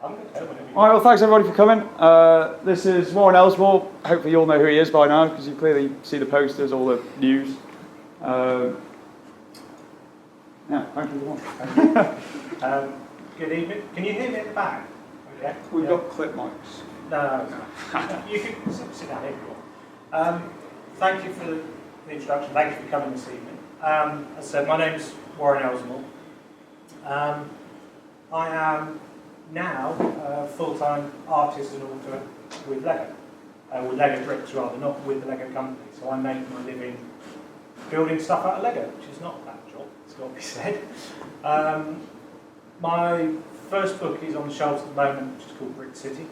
I'm going to go whenever you All right, well, thanks everybody for coming. This is Warren Ellsmore. Hopefully you all know who he is by now, because you clearly see the posters, all the news. Yeah, thank you. Good evening. Can you hear me at the back? Okay. We've got clip mics. No. You can sit down here if you want. Thank you for the introduction. Thank you for coming this evening. As I said, my name's Warren Ellsmore. I am now a full-time artist and author with LEGO. With LEGO Bricks rather, not with the LEGO company. So I make my living building stuff out of LEGO, which is not a bad job, it's got to be said. My first book is on the shelves at the moment, which is called Brick City.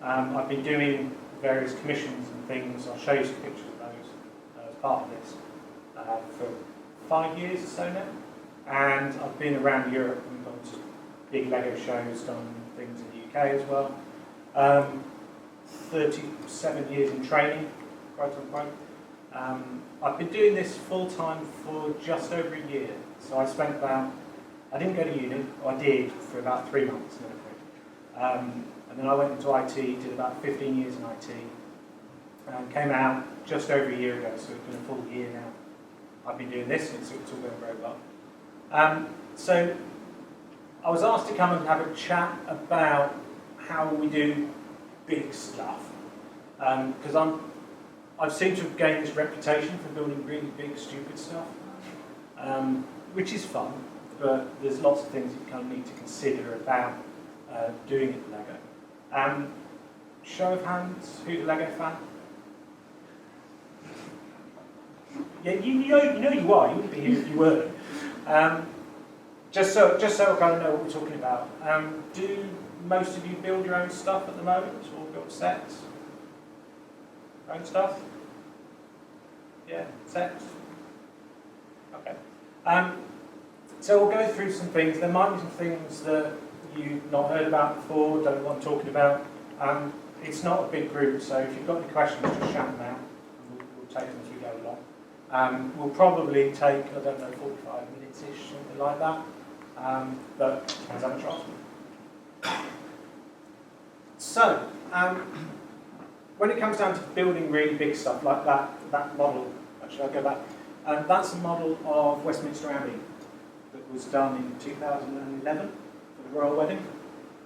I've been doing various commissions and things. I'll show you some pictures of those as part of this for 5 years or so now. And I've been around Europe and gone to big LEGO shows, done things in the UK as well. 37 years in training, quote unquote. I've been doing this full-time for just over a year. So I spent I didn't go to uni, I did for about 3 months and everything. And then I went into IT, did about 15 years in IT, and came out just over a year ago, so it's been a full year now. I've been doing this, and it's all going very well. So I was asked to come and have a chat about how we do big stuff, because I've seemed to have gained this reputation for building really big, stupid stuff, which is fun, but there's lots of things you kind of need to consider about doing it with LEGO. Show of hands, who's a LEGO fan? Yeah, you know you are. You wouldn't be here if you weren't. Just so I kind of know what we're talking about. Do most of you build your own stuff at the moment, or build sets? Own stuff? Yeah, sets. Okay. So we'll go through some things. There might be some things that you've not heard about before, don't know what I'm talking about. It's not a big group, so if you've got any questions, just shout them out, and we'll take them as we go along. We'll probably take, I don't know, 45 minutes-ish, something like that. But depends how much you ask me. So, when it comes down to building really big stuff like that model, actually I'll go back, that's a model of Westminster Abbey that was done in 2011 for the royal wedding.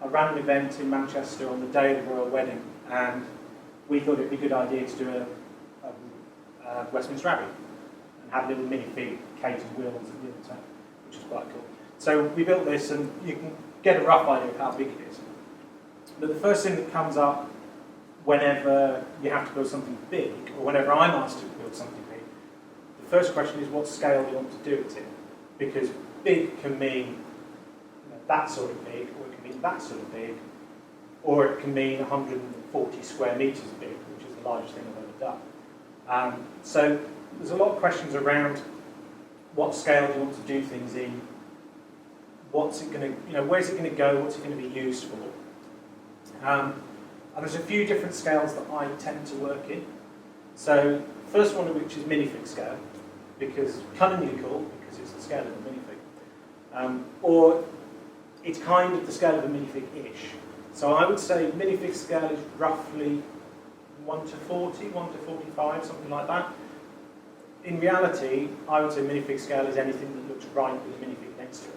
I ran an event in Manchester on the day of the royal wedding, and we thought it'd be a good idea to do a Westminster Abbey and have little minifig Kate and Wills at the other time, which is quite cool. So we built this, and you can get a rough idea of how big it is. But the first thing that comes up whenever you have to build something big, or whenever I'm asked to build something big, the first question is what scale do you want to do it in? Because big can mean that sort of big, or it can mean that sort of big, or it can mean 140 square metres big, which is the largest thing I've ever done. So there's a lot of questions around what scale do you want to do things in, what's it going to, where's it going to go, what's it going to be used for. And there's a few different scales that I tend to work in. So first one of which is minifig scale, because cunningly cool, because it's the scale of a minifig. Or it's kind of the scale of a minifig-ish. So I would say minifig scale is roughly 1 to 40, 1 to 45, something like that. In reality, I would say minifig scale is anything that looks right with a minifig next to it.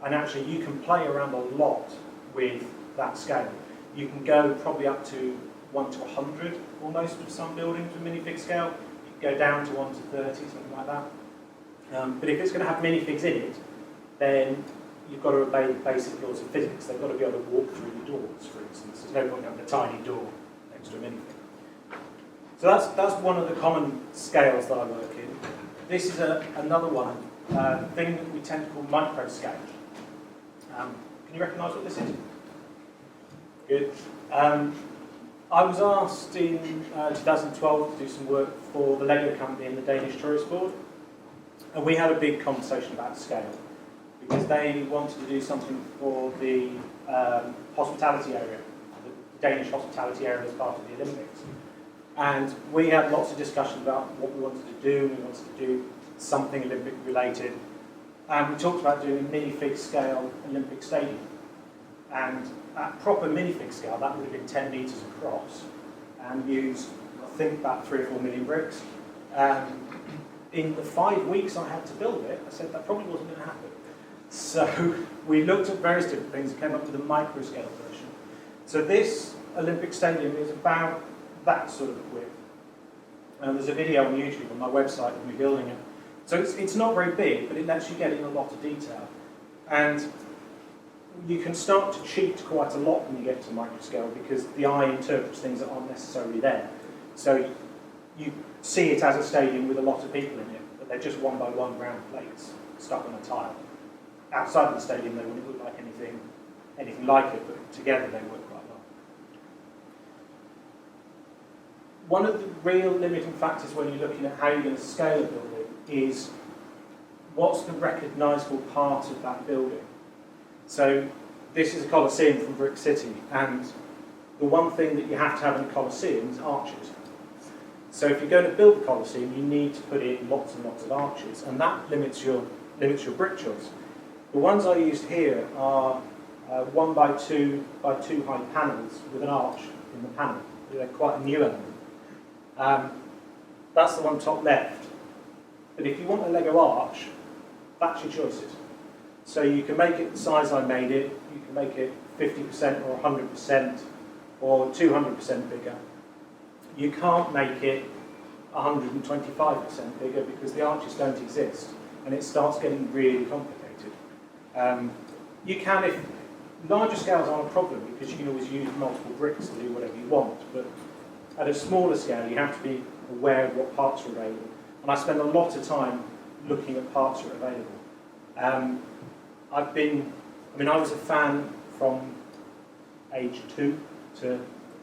And actually, you can play around a lot with that scale. You can go probably up to 1 to 100, almost, with some buildings with minifig scale. You can go down to 1 to 30, something like that. But if it's going to have minifigs in it, then you've got to obey the basic laws of physics. They've got to be able to walk through the doors, for instance. There's no point having a tiny door next to a minifig. So that's one of the common scales that I work in. This is another one, thing that we tend to call micro scale. Can you recognise what this is? Good. I was asked in 2012 to do some work for the LEGO company and the Danish Tourist Board, and we had a big conversation about scale, because they wanted to do something for the hospitality area, the Danish hospitality area as part of the Olympics. And we had lots of discussion about what we wanted to do. We wanted to do something Olympic related. And we talked about doing a minifig scale Olympic stadium. And at proper minifig scale, that would have been 10 metres across and used, I think, about 3 or 4 million bricks. In the 5 weeks I had to build it, I said that probably wasn't going to happen. So we looked at various different things and came up with a micro-scale version. So this Olympic Stadium is about that sort of width. And there's a video on YouTube on my website of me building it. So it's not very big, but it lets you get in a lot of detail. And you can start to cheat quite a lot when you get to microscale because the eye interprets things that aren't necessarily there. So you see it as a stadium with a lot of people in it, but they're just 1 by 1 round plates stuck on a tile. Outside of the stadium, they wouldn't look like anything like it, but together they work quite well. One of the real limiting factors when you're looking at how you're going to scale a building is what's the recognisable part of that building. So this is a Colosseum from Brick City, and the one thing that you have to have in a Colosseum is arches. So if you're going to build the Colosseum, you need to put in lots and lots of arches, and that limits your brick choice. The ones I used here are 1 by 2 by 2 high panels with an arch in the panel. They're quite a new element. That's the one top left. But if you want a Lego arch, that's your choices. So you can make it the size I made it, you can make it 50% or 100% or 200% bigger. You can't make it 125% bigger because the arches don't exist and it starts getting really complicated. You can, if larger scales aren't a problem because you can always use multiple bricks to do whatever you want, but at a smaller scale you have to be aware of what parts are available. And I spend a lot of time looking at parts that are available. I was a fan from age 2 to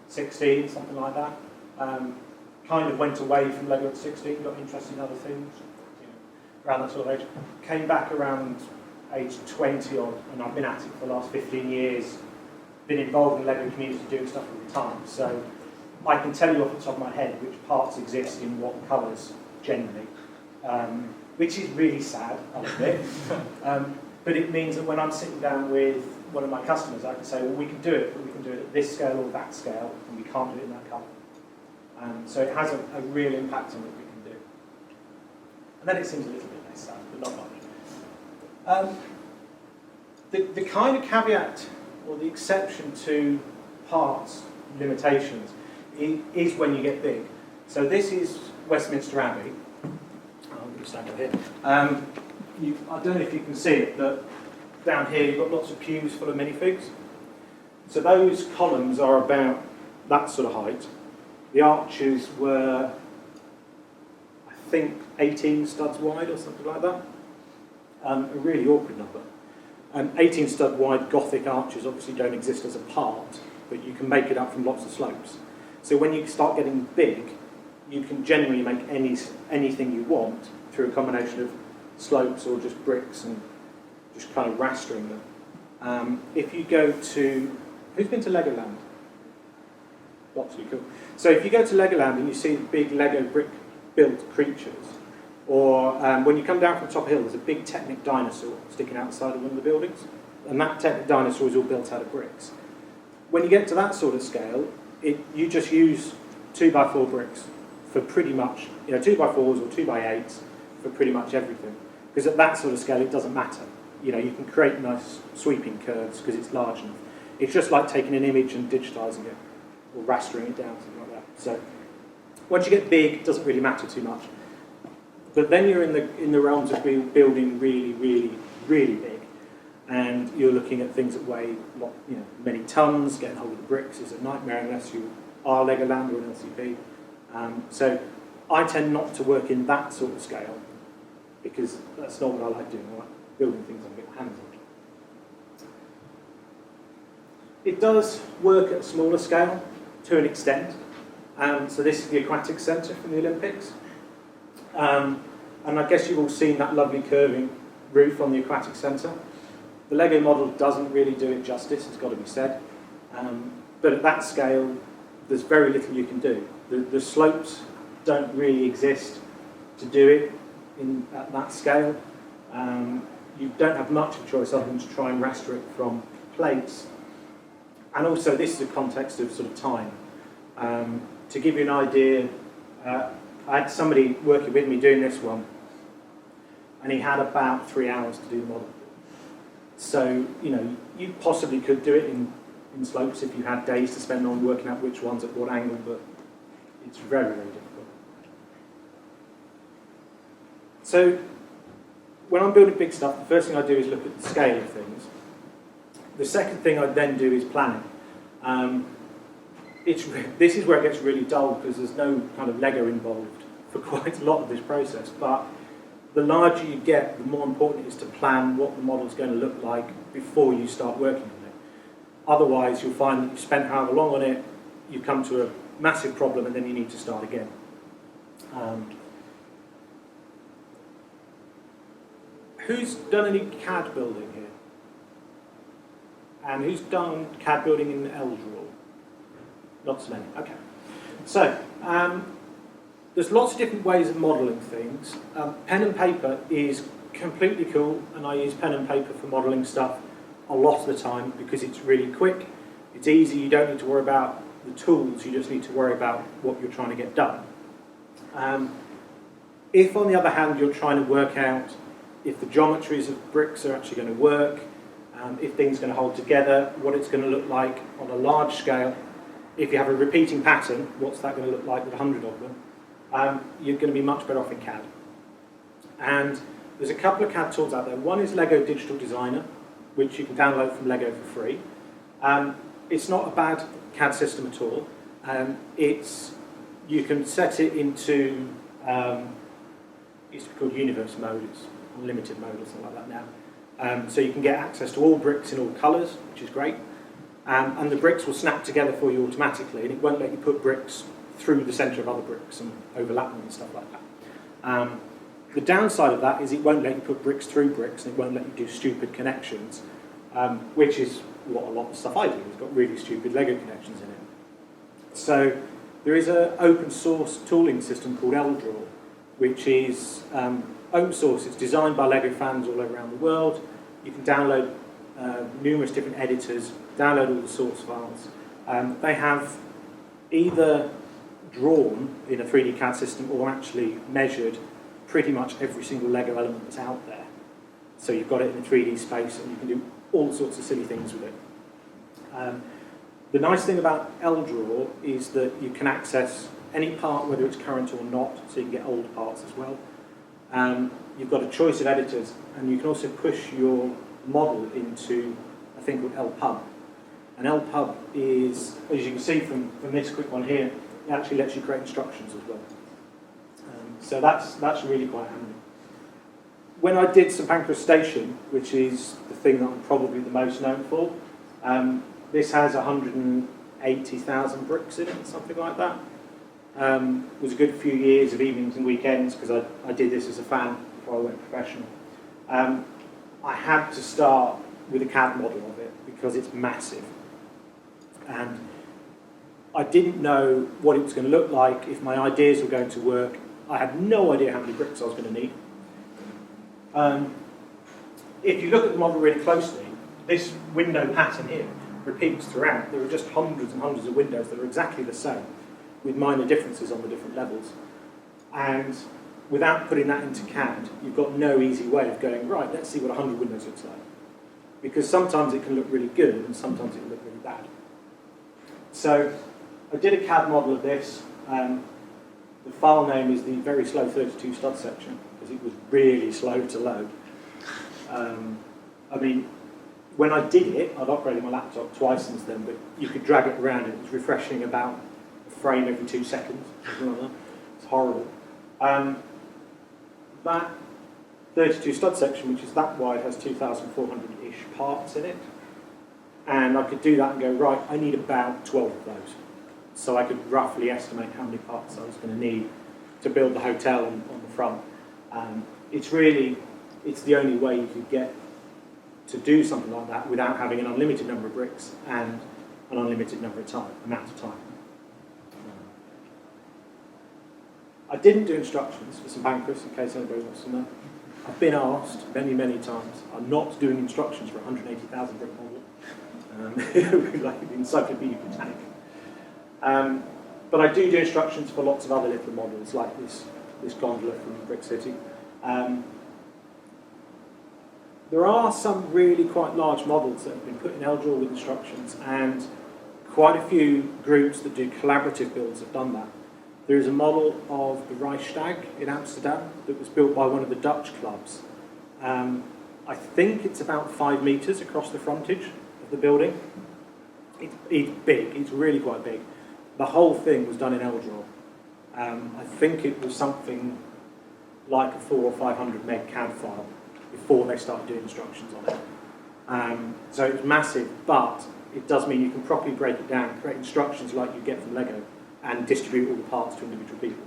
16, something like that. Kind of went away from Lego at 16, got interested in other things, around that sort of age. Came back around age 20 odd, and I've been at it for the last 15 years. Been involved in the Lego community doing stuff all the time, so I can tell you off the top of my head which parts exist in what colours generally, which is really sad, I'll admit. But it means that when I'm sitting down with one of my customers, I can say, well, we can do it, but we can do it at this scale or that scale, and we can't do it in that colour. So it has a real impact on what we can do. And then it seems a little bit less sad, but not much. The kind of caveat or the exception to parts limitations is when you get big. So this is Westminster Abbey. I'm going to stand up here. I don't know if you can see it, but down here you've got lots of pews full of minifigs. So those columns are about that sort of height. The arches were, I think, 18 studs wide or something like that. A really awkward number. 18 stud wide Gothic arches obviously don't exist as a part, but you can make it up from lots of slopes. So when you start getting big, you can generally make anything you want through a combination of slopes or just bricks and just kind of rastering them. If you go to, who's been to Legoland? Lots of you, cool. So if you go to Legoland and you see big Lego brick built creatures, or when you come down from the top hill, there's a big Technic dinosaur sticking outside of one of the buildings, and that Technic dinosaur is all built out of bricks. When you get to that sort of scale, you just use 2x4 bricks for pretty much, 2x4s or 2x8s for pretty much everything. Because at that sort of scale, it doesn't matter. You can create nice sweeping curves because it's large enough. It's just like taking an image and digitising it, or rastering it down, something like that. So once you get big, it doesn't really matter too much. But then you're in the realms of building really, really, really big, and you're looking at things that weigh many tons. Getting hold of the bricks is a nightmare unless you are Legoland or an LCP. So I tend not to work in that sort of scale because that's not what I like doing. I like building things on a bit hands-on. It does work at a smaller scale to an extent. So this is the aquatic centre from the Olympics. And I guess you've all seen that lovely curving roof on the aquatic centre. The Lego model doesn't really do it justice, it's got to be said. But at that scale, there's very little you can do. The slopes don't really exist to do it at that scale. You don't have much of a choice other than to try and raster it from plates And also, this is a context of sort of time. To give you an idea, I had somebody working with me doing this one, and he had about 3 hours to do the model. So, you know, you possibly could do it in slopes if you had days to spend on working out which ones at what angle, but it's very, very difficult. So, when I'm building big stuff, the first thing I do is look at the scale of things. The second thing I then do is planning. This is where it gets really dull because there's no kind of Lego involved for quite a lot of this process. But the larger you get, the more important it is to plan what the model is going to look like before you start working on it. Otherwise, you'll find that you've spent however long on it, you come to a massive problem, and then you need to start again. Who's done any CAD building here? And who's done CAD building in LEGOsoc? Not so many. Okay. So, there's lots of different ways of modelling things. Pen and paper is completely cool, and I use pen and paper for modelling stuff a lot of the time because it's really quick, it's easy, you don't need to worry about the tools, you just need to worry about what you're trying to get done. If, on the other hand, you're trying to work out if the geometries of bricks are actually going to work, if things are going to hold together, what it's going to look like on a large scale, if you have a repeating pattern, what's that going to look like with 100 of them, you're going to be much better off in CAD. And there's a couple of CAD tools out there. One is Lego Digital Designer, which you can download from Lego for free. It's not a bad CAD system at all. You can set it into, it used to be called Universe mode, it's unlimited mode or something like that now. So you can get access to all bricks in all colours, which is great. And the bricks will snap together for you automatically, and it won't let you put bricks through the centre of other bricks and overlap them and stuff like that. The downside of that is it won't let you put bricks through bricks, and it won't let you do stupid connections, which is what a lot of the stuff I do. It's got really stupid Lego connections in it. So there is an open source tooling system called LEGOdraw, which is open source. It's designed by Lego fans all around the world. You can download numerous different editors, download all the source files. They have either drawn in a 3D CAD system or actually measured pretty much every single Lego element that's out there. So you've got it in a 3D space and you can do all sorts of silly things with it. The nice thing about LEGOdraw is that you can access any part, whether it's current or not, so you can get old parts as well. You've got a choice of editors, and you can also push your model into a thing called LPub. And LPub is, as you can see from this quick one here, it actually lets you create instructions as well. So that's really quite handy. When I did St Pancras Station, which is the thing that I'm probably the most known for, this has 180,000 bricks in it, something like that. It was a good few years of evenings and weekends because I did this as a fan before I went professional. I had to start with a CAD model of it because it's massive. And I didn't know what it was going to look like, if my ideas were going to work. I had no idea how many bricks I was going to need. If you look at the model really closely, this window pattern here repeats throughout. There are just hundreds and hundreds of windows that are exactly the same, with minor differences on the different levels. And without putting that into CAD, you've got no easy way of going, right, let's see what 100 windows looks like. Because sometimes it can look really good, and sometimes it can look really bad. So I did a CAD model of this. The file name is the very slow 32 stud section, because it was really slow to load. I mean, when I did it, I'd upgraded my laptop twice since then, but you could drag it around and it was refreshing about a frame every 2 seconds. It's horrible. That 32 stud section, which is that wide, has 2,400-ish parts in it. And I could do that and go, right, I need about 12 of those. So I could roughly estimate how many parts I was going to need to build the hotel on the front. It's the only way you could get to do something like that without having an unlimited number of bricks and an unlimited amount of time. I didn't do instructions for St Pancras, in case anybody wants to know. I've been asked many, many times. I'm not doing instructions for a 180,000 brick model. like the Encyclopedia Britannica. But I do instructions for lots of other little models, like this gondola from Brick City. There are some really quite large models that have been put in LDRAW with instructions, and quite a few groups that do collaborative builds have done that. There is a model of the Reichstag in Amsterdam that was built by one of the Dutch clubs. I think it's about 5 metres across the frontage of the building. It's big, it's really quite big. The whole thing was done in LDRAW. I think it was something like a 400 or 500 meg CAD file before they started doing instructions on it. So it was massive, but it does mean you can properly break it down, create instructions like you get from Lego, and distribute all the parts to individual people,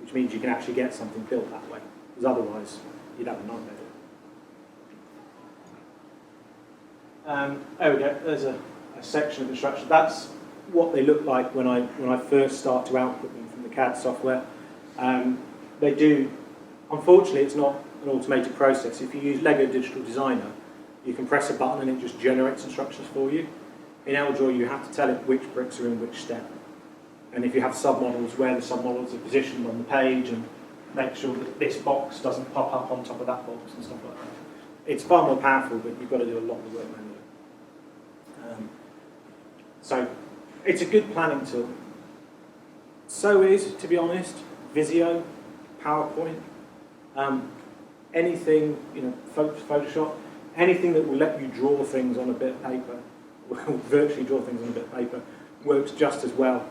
which means you can actually get something built that way, because otherwise you'd have a nightmare. There we go, there's a section of instruction. That's what they look like when I first start to output them from the CAD software. They do, unfortunately it's not an automated process. If you use Lego Digital Designer, you can press a button and it just generates instructions for you. In LDRAW you have to tell it which bricks are in which step. And if you have submodels, where the submodels are positioned on the page, and make sure that this box doesn't pop up on top of that box and stuff like that. It's far more powerful, but you've got to do a lot of work manually. So it's a good planning tool. So is, to be honest, Visio, PowerPoint, anything, Photoshop, anything that will let you draw things on a bit of paper, virtually draw things on a bit of paper, works just as well.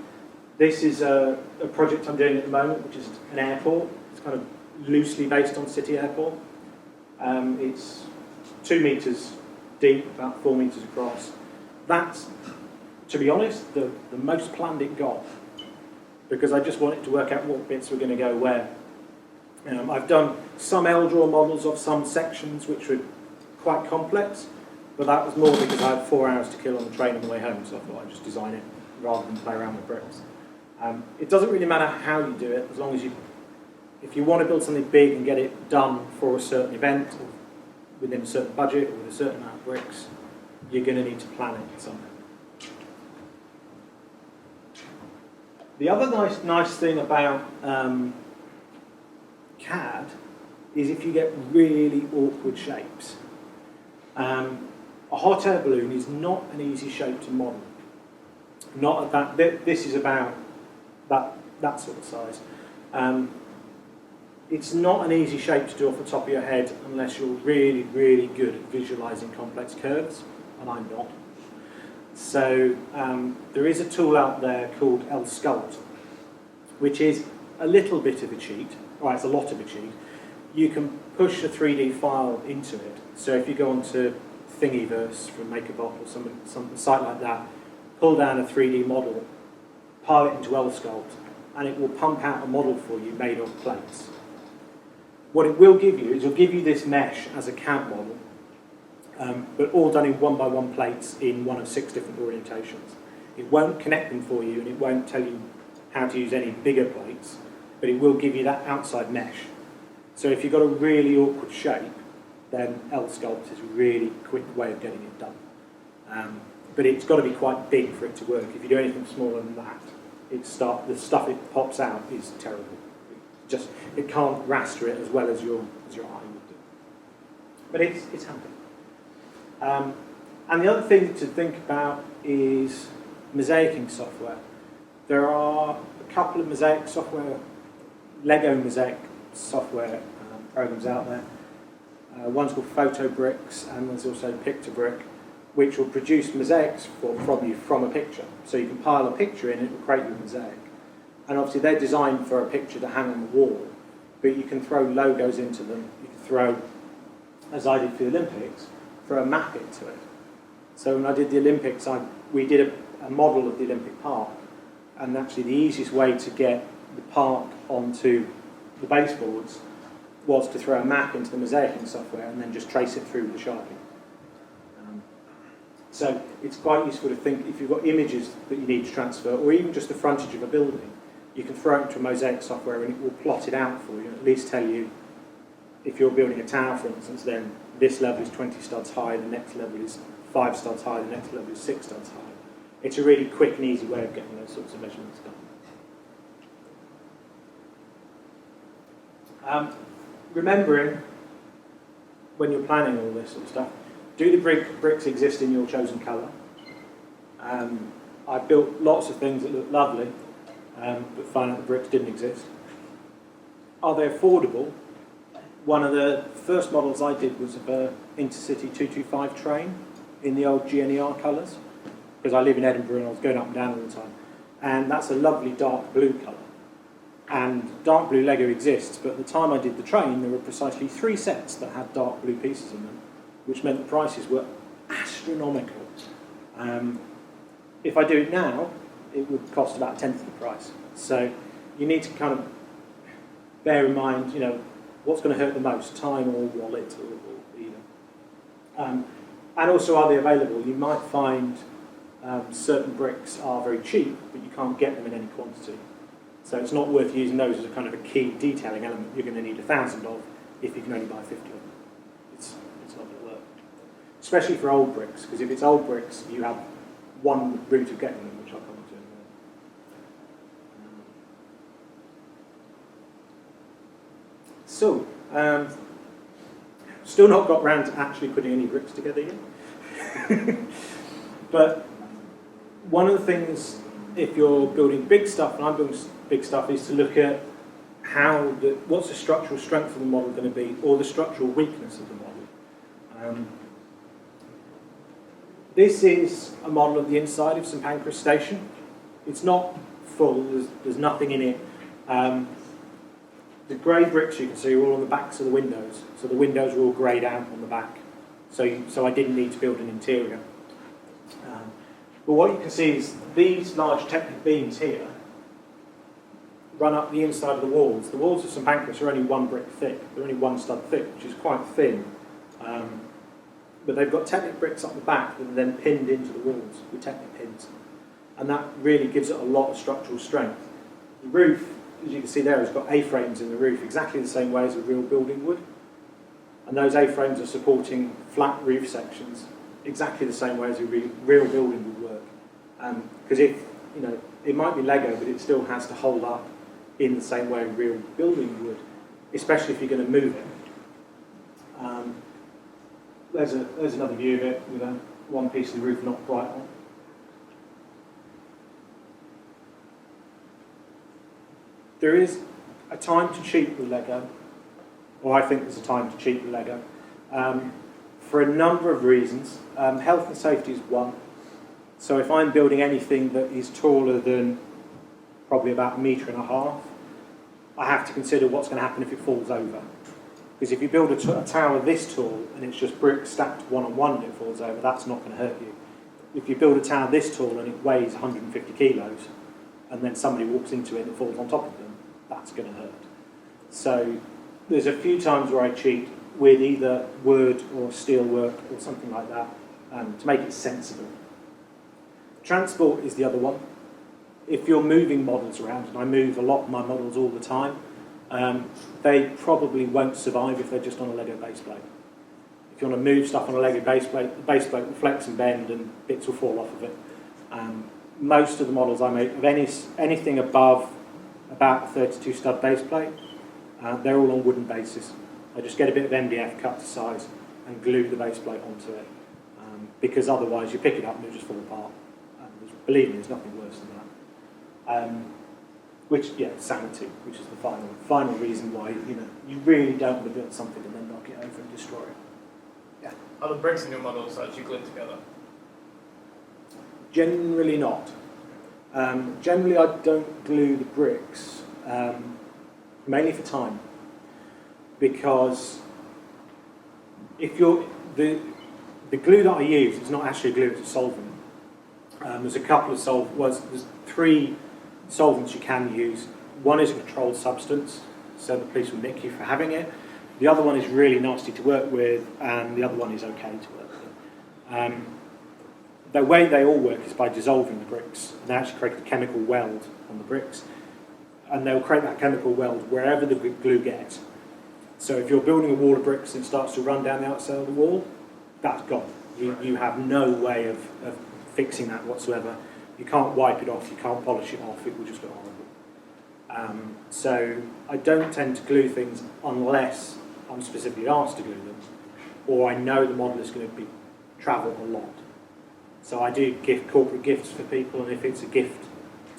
This is a project I'm doing at the moment, which is an airport. It's kind of loosely based on City Airport. It's 2 metres deep, about 4 metres across. That's, to be honest, the most planned it got, because I just wanted to work out what bits were going to go where. I've done some LDRAW models of some sections which were quite complex, but that was more because I had 4 hours to kill on the train on the way home, so I thought I'd just design it rather than play around with bricks. It doesn't really matter how you do it, as long as if you want to build something big and get it done for a certain event, or within a certain budget, or with a certain amount of bricks, you're going to need to plan it somehow. The other nice thing about CAD is if you get really awkward shapes. A hot air balloon is not an easy shape to model. Not at that. This is about that sort of size. It's not an easy shape to do off the top of your head unless you're really, really good at visualising complex curves, and I'm not. So there is a tool out there called LEGOsoc, which is a little bit of a cheat. Well, it's a lot of a cheat. You can push a 3D file into it. So if you go onto Thingiverse from MakerBot or some site like that, pull down a 3D model, pile it into LEGOsoc, and it will pump out a model for you made of plates. What it will give you is it'll give you this mesh as a CAD model, but all done in 1x1 plates in one of 6 different orientations. It won't connect them for you, and it won't tell you how to use any bigger plates, but it will give you that outside mesh. So if you've got a really awkward shape, then LEGOsoc is a really quick way of getting it done. But it's got to be quite big for it to work. If you do anything smaller than that, the stuff it pops out is terrible. It can't raster it as well as your eye would do. But it's handy. And the other thing to think about is mosaicing software. There are a couple of mosaic software, Lego mosaic software programs out there. One's called PhotoBricks, and there's also Pictobrick, which will produce mosaics from you from a picture. So you can pile a picture in, it will create your mosaic. And obviously they're designed for a picture to hang on the wall, but you can throw logos into them. You can throw, as I did for the Olympics, throw a map into it. So when I did the Olympics, we did a model of the Olympic Park, and actually the easiest way to get the park onto the baseboards was to throw a map into the mosaicing software and then just trace it through with a Sharpie. So it's quite useful to think, if you've got images that you need to transfer, or even just the frontage of a building, you can throw it into a mosaic software and it will plot it out for you, and at least tell you, if you're building a tower, for instance, then this level is 20 studs high, the next level is 5 studs high, the next level is 6 studs high. It's a really quick and easy way of getting those sorts of measurements done. Remembering, when you're planning all this sort of stuff, do the bricks exist in your chosen colour? I built lots of things that look lovely, but found out the bricks didn't exist. Are they affordable? One of the first models I did was of an Intercity 225 train in the old GNER colours, because I live in Edinburgh and I was going up and down all the time. And that's a lovely dark blue colour. And dark blue Lego exists, but at the time I did the train, there were precisely 3 sets that had dark blue pieces in them, which meant the prices were astronomical. If I do it now, it would cost about a tenth of the price. So you need to kind of bear in mind, you know, what's going to hurt the most, time or wallet or either. And also, are they available? You might find certain bricks are very cheap, but you can't get them in any quantity. So it's not worth using those as a kind of a key detailing element you're going to need 1,000 of if you can only buy 50 of them. It's not going to work. Especially for old bricks, because if it's old bricks, you have one route of getting them, which I'll come on to in a minute. So, still not got round to actually putting any bricks together yet. But one of the things, if you're building big stuff, and I'm building big stuff, is to look at what's the structural strength of the model going to be, or the structural weakness of the model. This is a model of the inside of St Pancras Station. It's not full, there's nothing in it. The grey bricks you can see are all on the backs of the windows, so the windows are all greyed out on the back. So I didn't need to build an interior. But what you can see is these large Technic beams here run up the inside of the walls. The walls of St Pancras are only 1 brick thick. They're only 1 stud thick, which is quite thin. But they've got Technic bricks up the back that are then pinned into the walls with Technic pins. And that really gives it a lot of structural strength. The roof, as you can see there, has got A-frames in the roof, exactly the same way as a real building would. And those A-frames are supporting flat roof sections, exactly the same way as a real building would work. Because if, you know, it might be Lego, but it still has to hold up in the same way a real building would, especially if you're going to move it. There's another view of it with one piece of the roof not quite on. There is a time to cheat with Lego, or I think there's a time to cheat with Lego, for a number of reasons. Health and safety is one. So if I'm building anything that is taller than probably about 1.5 meters, I have to consider what's going to happen if it falls over. Because if you build a tower this tall and it's just bricks stacked one on one and it falls over, that's not going to hurt you. If you build a tower this tall and it weighs 150 kilos and then somebody walks into it and it falls on top of them, that's going to hurt. So there's a few times where I cheat with either wood or steel work or something like that to make it sensible. Transport is the other one. If you're moving models around, and I move a lot of my models all the time, they probably won't survive if they're just on a Lego base plate. If you want to move stuff on a Lego base plate, the base plate will flex and bend and bits will fall off of it. Most of the models I make of anything above about a 32 stud base plate, they're all on wooden bases. I just get a bit of MDF cut to size and glue the base plate onto it, because otherwise you pick it up and it'll just fall apart. Believe me, there's nothing worse than that. Sanity, which is the final reason why you really don't want to build something and then knock it over and destroy it. Yeah. Are the bricks in your models actually glued together? Generally not. Generally, I don't glue the bricks, mainly for time, because if the glue that I use is not actually glue; it's a solvent. There's a couple of there's 3 solvents you can use. One is a controlled substance, so the police will nick you for having it. The other one is really nasty to work with, and the other one is okay to work with. The way they all work is by dissolving the bricks, and they actually create a chemical weld on the bricks, and they'll create that chemical weld wherever the glue gets. So if you're building a wall of bricks and it starts to run down the outside of the wall, that's gone. You have no way of fixing that whatsoever. You can't wipe it off, you can't polish it off, it will just look horrible. So I don't tend to glue things unless I'm specifically asked to glue them, or I know the model is going to travel a lot. So I do give corporate gifts for people, and if it's a gift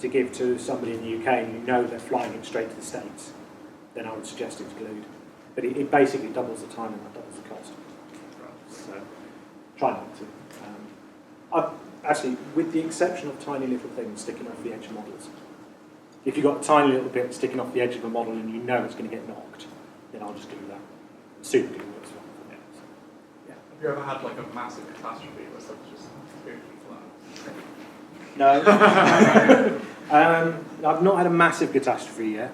to give to somebody in the UK and you know they're flying it straight to the States, then I would suggest it's glued. But it basically doubles the time and that doubles the cost. So try not to. I've actually, with the exception of tiny little things sticking off the edge of models, if you've got a tiny little bit sticking off the edge of a model and you know it's going to get knocked, then I'll just do that. Super glue works well for me. So, yeah. Have you ever had like a massive catastrophe where stuff just completely flat? No. I've not had a massive catastrophe yet.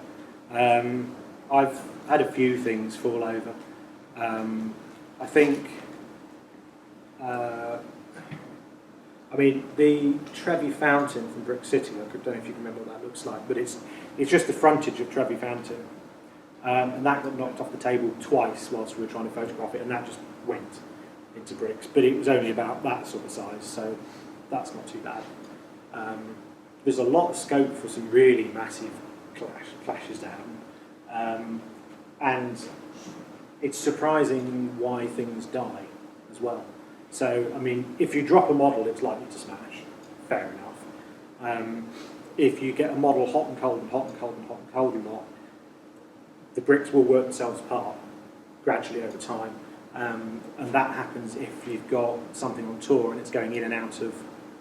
I've had a few things fall over. I think, I mean, the Trevi Fountain from Brick City, I don't know if you can remember what that looks like, but it's just the frontage of Trevi Fountain. And that got knocked off the table twice whilst we were trying to photograph it, and that just went into bricks. But it was only about that sort of size, so that's not too bad. There's a lot of scope for some really massive clashes to happen. And it's surprising why things die as well. So, I mean, if you drop a model, it's likely to smash. Fair enough. If you get a model hot and cold and hot and cold and hot and cold a lot, the bricks will work themselves apart gradually over time. And that happens if you've got something on tour and it's going in and out of,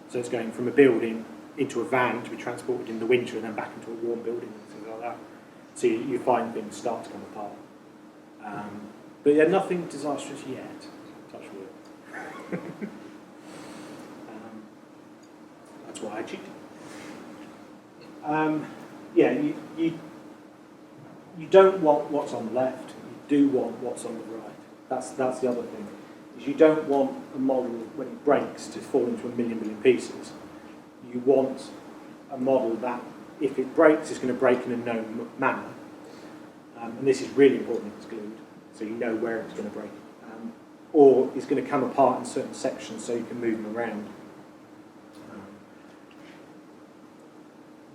so it's going from a building into a van to be transported in the winter and then back into a warm building and things like that. So you find things start to come apart. But yeah, nothing disastrous yet. Touch wood. That's why I cheated. Yeah, you don't want what's on the left. You do want what's on the right. That's the other thing. Is you don't want a model when it breaks to fall into a million pieces. You want a model that, if it breaks, is going to break in a known manner. And this is really important if it's glued, so you know where it's going to break. Or it's going to come apart in certain sections so you can move them around.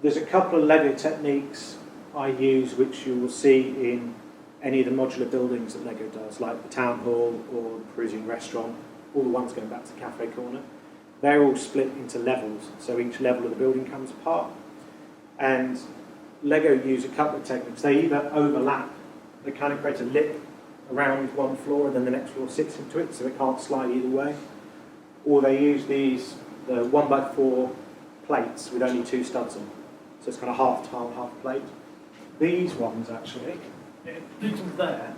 There's a couple of LEGO techniques I use which you will see in any of the modular buildings that LEGO does, like the Town Hall or the Parisian Restaurant, all the ones going back to the Cafe Corner. They're all split into levels, so each level of the building comes apart. And LEGO use a couple of techniques. They either overlap, they kind of create a lip around one floor and then the next floor sits into it, so it can't slide either way. Or they use the 1x4 plates with only 2 studs on. So it's kind of half tile, half plate. These ones actually, these ones there,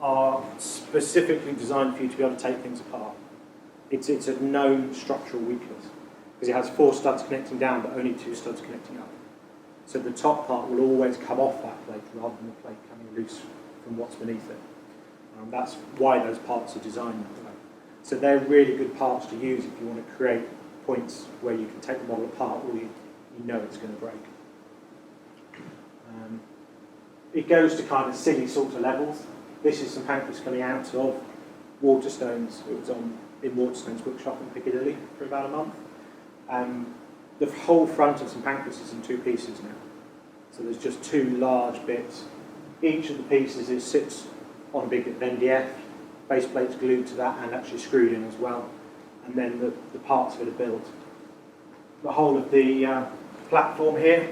are specifically designed for you to be able to take things apart. It's a known structural weakness because it has 4 studs connecting down but only 2 studs connecting up. So the top part will always come off that plate rather than the plate coming loose from what's beneath it. That's why those parts are designed that way. So they're really good parts to use if you want to create points where you can take the model apart or you know it's going to break. It goes to kind of silly sort of levels. This is some pancakes coming out of Waterstones. It was in Waterstones bookshop in Piccadilly for about a month. The whole front of some pancakes is in 2 pieces now. So there's just 2 large bits. Each of the pieces sits on a big bit of MDF. Base plate's glued to that and actually screwed in as well. And then the parts of it are built. The whole of the platform here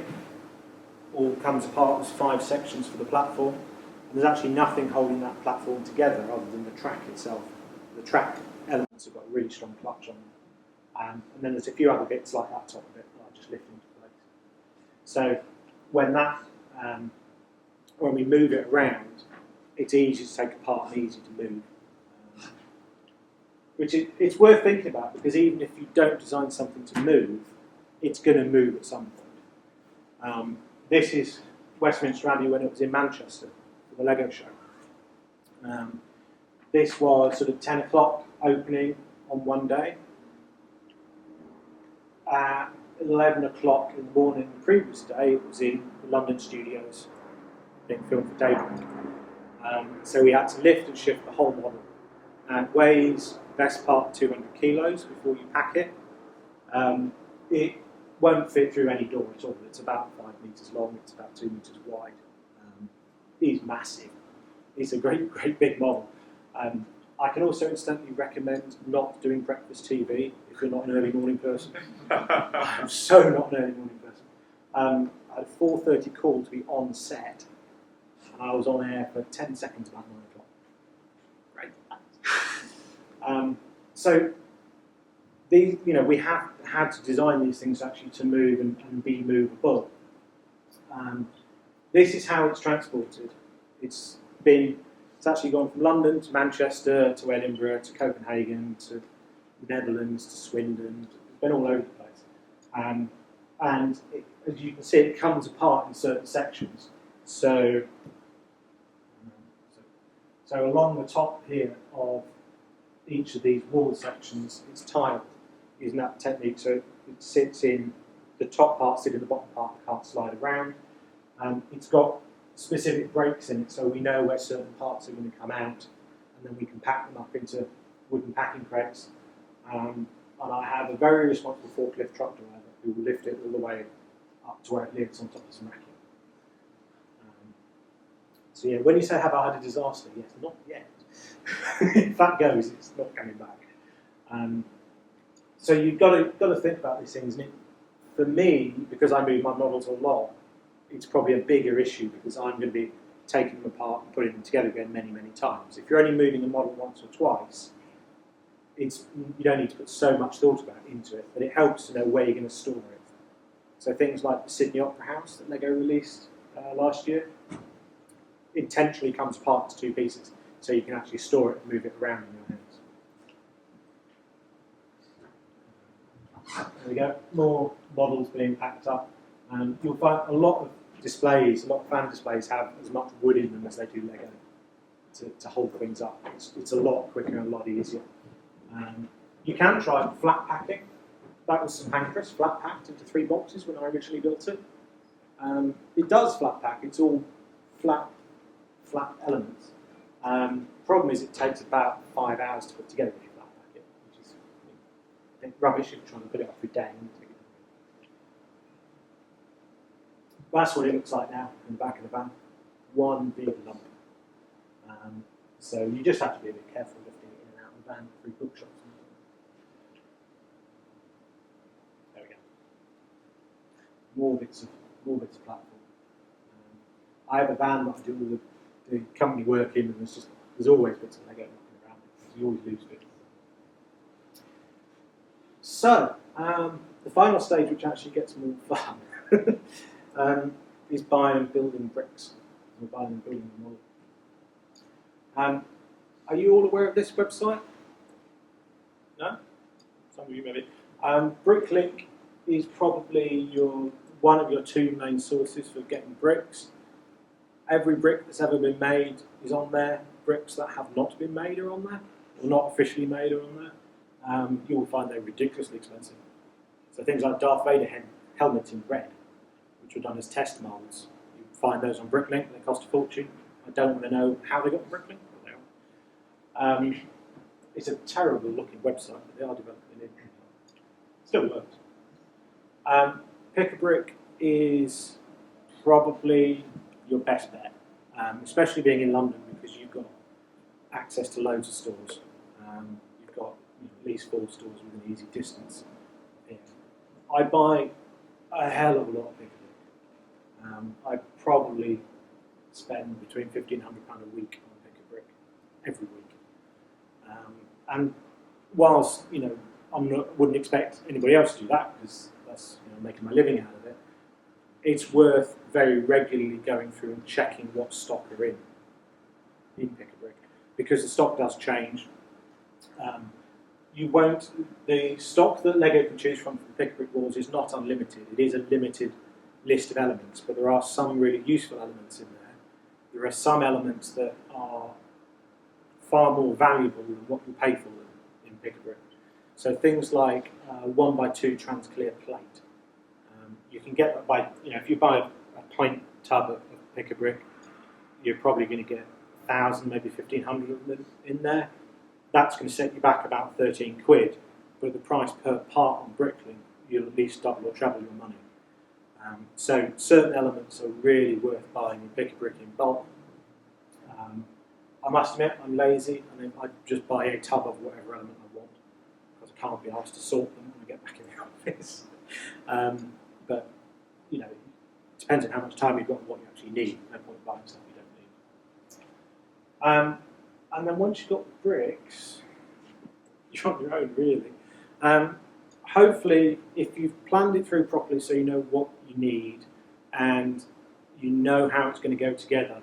all comes apart as 5 sections for the platform. And there's actually nothing holding that platform together other than the track itself. The track elements have got a really strong clutch on them. And then there's a few other bits like that top of it that I just lift into place. So when we move it around, it's easy to take apart and easy to move. It's worth thinking about because even if you don't design something to move, it's going to move at some point. This is Westminster Abbey when it was in Manchester for the LEGO show. This was sort of 10 o'clock opening on one day. At 11 o'clock in the morning the previous day, it was in the London studios being filmed for daybreak. So we had to lift and shift the whole model. And it weighs best part 200 kilos before you pack it. It won't fit through any door at all. It's about 5 metres long, it's about 2 metres wide. It's massive. It's a great, great big model. I can also instantly recommend not doing breakfast TV if you're not an early morning person. I'm so not an early morning person. I had a 4:30 call to be on set, and I was on air for 10 seconds about 9 o'clock. Great. So, we have had to design these things actually to move and be movable. This is how it's transported. It's actually gone from London to Manchester to Edinburgh to Copenhagen to the Netherlands to Swindon. It's been all over the place. As you can see, it comes apart in certain sections. So along the top here of each of these wall sections, it's tiled using that technique. So it sits in the top part, sit in the bottom part, can't slide around. It's got specific breaks in it, so we know where certain parts are going to come out, and then we can pack them up into wooden packing crates. And I have a very responsible forklift truck driver who will lift it all the way up to where it lives on top of some racking. So yeah, when you say have I had a disaster, yes, not yet. If that goes, it's not coming back. So you've got to think about these things. And for me, because I move my models a lot, it's probably a bigger issue because I'm going to be taking them apart and putting them together again many, many times. If you're only moving a model once or twice, you don't need to put so much thought into it, but it helps to know where you're going to store it. So things like the Sydney Opera House that LEGO released last year intentionally comes apart to 2 pieces, so you can actually store it and move it around in your hands. There we go, more models being packed up. You'll find a lot of fan displays have as much wood in them as they do LEGO to hold things up. It's a lot quicker and a lot easier. You can try flat packing. That was St Pancras, flat packed into 3 boxes when I originally built it. It does flat pack, it's all flat elements. Problem is it takes about 5 hours to put together if you flat pack it, which is rubbish if you're trying to put it up for a day. That's what it looks like now in the back of the van. One big lump. So you just have to be a bit careful lifting it in and out of the van through bookshops. There we go. More bits of platform. I have a van that I do all the company work in, and there's always bits of Lego knocking around because you always lose bits. So the final stage, which actually gets more fun. Is buying and building bricks, or buying and building a model. Are you all aware of this website? No? Some of you maybe. Bricklink is probably one of your 2 main sources for getting bricks. Every brick that's ever been made is on there. Bricks that have not been made are on there, or not officially made are on there. You will find they're ridiculously expensive. So things like Darth Vader helmets in red, which were done as test moulds. You find those on Bricklink, they cost a fortune. I don't want to know how they got on Bricklink, but they are. It's a terrible looking website, but they are developing it. Still works. Pick-a-Brick is probably your best bet, especially being in London because you've got access to loads of stores. You've got at least 4 stores within easy distance. Yeah. I buy a hell of a lot of Pick-a-Brick. I probably spend between £50 and £100 a week on Pick-a-Brick every week. And whilst wouldn't expect anybody else to do that because that's making my living out of it, it's worth very regularly going through and checking what stock are in Pick-a-Brick because the stock does change. The stock that LEGO can choose from Pick-a-Brick walls is not unlimited. It is a limited list of elements, but there are some really useful elements in there. There are some elements that are far more valuable than what you pay for them in Pick-a-Brick. So things like 1x2 transclear plate. You can get that by, if you buy a pint tub of Pick-a-Brick, you're probably going to get 1,000, maybe 1,500 of them in there. that's going to set you back about 13 quid, but the price per part on Bricklink, you'll at least double or treble your money. So certain elements are really worth buying and pick a brick in bulk. I must admit, I'm lazy, and I just buy a tub of whatever element I want, because I can't be asked to sort them when I get back in the office. But, you know, it depends on how much time you've got and what you actually need. No point buying stuff you don't need. And then once you've got the bricks, you're on your own, really. Hopefully, if you've planned it through properly so you know what you need and you know how it's going to go together,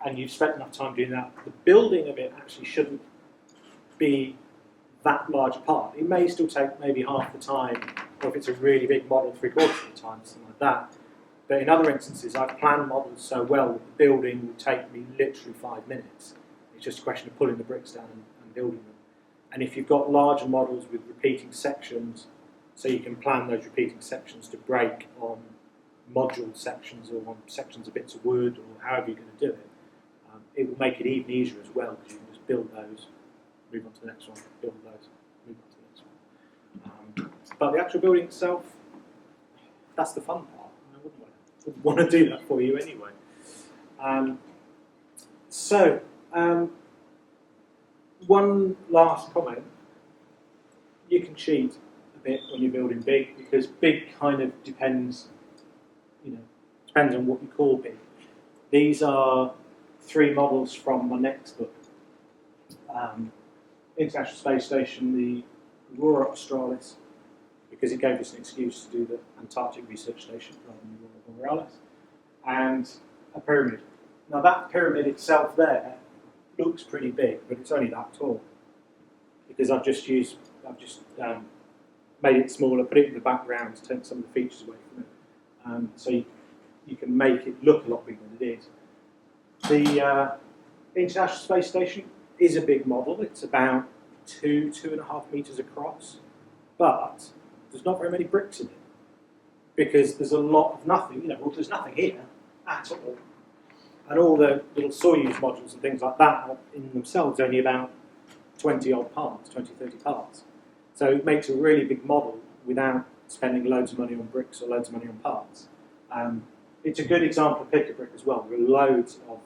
and you've spent enough time doing that, the building of it actually shouldn't be that large a part. It may still take maybe half the time, or if it's a really big model, 3/4 of the time, something like that. But in other instances, I've planned models so well that the building will take me literally 5 minutes. It's just a question of pulling the bricks down and building them. And if you've got larger models with repeating sections, so you can plan those repeating sections to break on module sections or on sections of bits of wood or however you're going to do it, it will make it even easier as well, because you can just build those, move on to the next one, build those, move on to the next one. But the actual building itself, that's the fun part. I wouldn't want to do that for you anyway. One last comment. You can cheat a bit when you're building big, because big kind of depends on what you call big. These are 3 models from my next book. International Space Station, the Aurora Australis, because it gave us an excuse to do the Antarctic Research Station rather than the Aurora Borealis, and a pyramid. Now that pyramid itself there looks pretty big, but it's only that tall, because I've just made it smaller, put it in the background to take some of the features away from it, so you can make it look a lot bigger than it is. The International Space Station is a big model. It's about 2.5 metres across, but there's not very many bricks in it, because there's a lot of nothing. There's nothing here at all. And all the little Soyuz modules and things like that are in themselves only about 20 odd parts, 20, 30 parts. So it makes a really big model without spending loads of money on bricks or loads of money on parts. It's a good example of pick-a-brick as well. There are loads of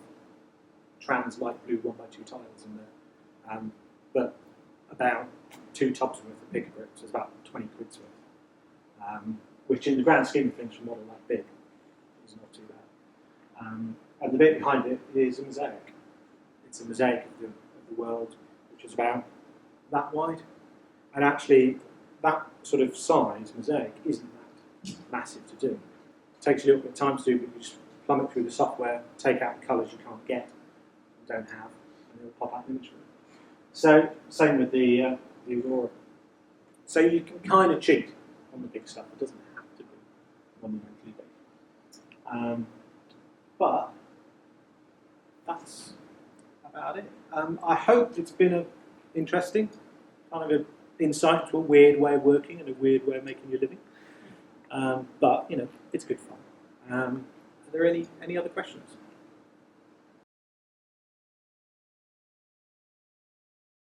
trans light blue 1x2 tiles in there. But about 2 tubs worth of pick-a-bricks is about 20 quid's worth. Which in the grand scheme of things for a model that big is not too bad. And the bit behind it is a mosaic. It's a mosaic of the world, which is about that wide. And actually, that sort of size mosaic isn't that massive to do. It takes a little bit of time to do, but you just plumb it through the software, take out the colours you can't get, and don't have, and it'll pop out an image for it. So, same with the Aurora. So you can kind of cheat on the big stuff. It doesn't have to be monumentally big. But that's about it. I hope it's been interesting, kind of an insight to a weird way of working and a weird way of making your living. But it's good fun. Are there any other questions?